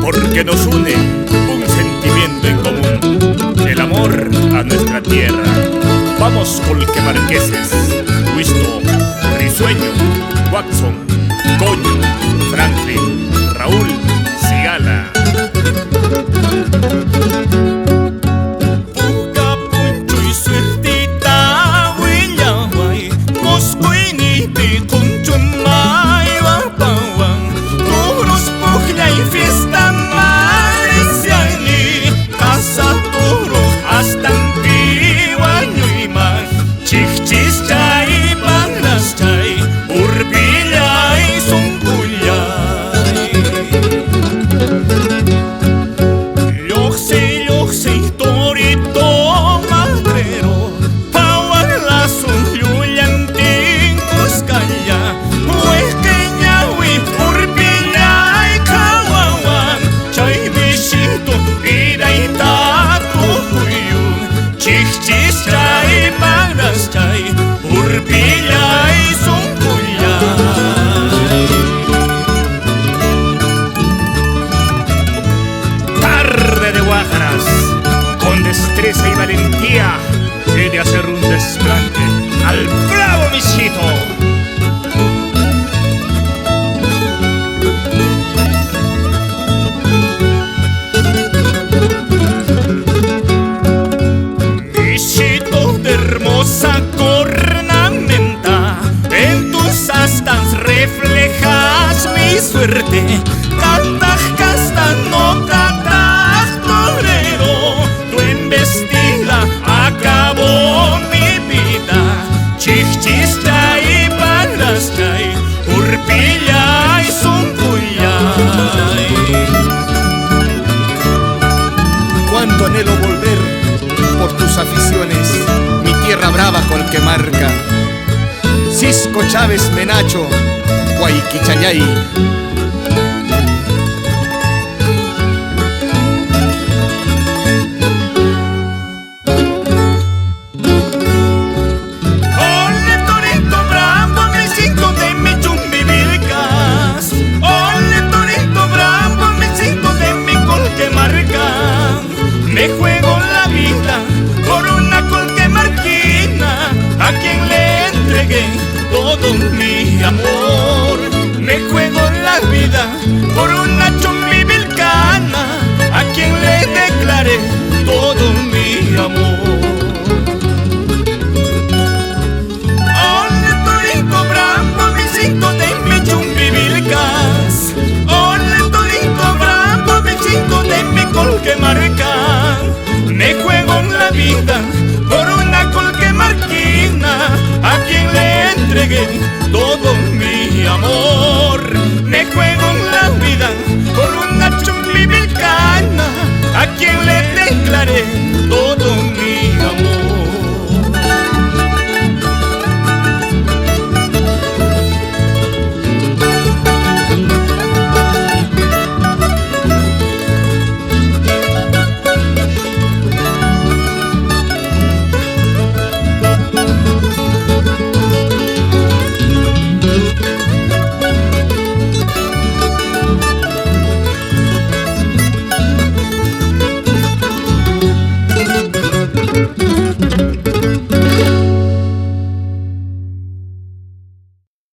Porque nos une un sentimiento en común, el amor a nuestra tierra. Vamos colquemarqueses, Huisto, Risueño, Watson, Coño, Franklin, Raúl, Cigala. Con destreza y valentía he de hacer un desplante al bravo michito. Michito de hermosa cornamenta, en tus astas reflejas mi suerte. Cantaj casta no cantaj torero, tu embestida acabó mi vida. Chichistay, Palastay, Urpillay, Zuncuyay. Cuánto anhelo volver por tus aficiones, mi tierra brava Colquemarca. Cisco Chávez Menacho, Guayquichayay. Me juego la vida por una colquemarquina a quien le entregué todo mi amor. Me juego la vida por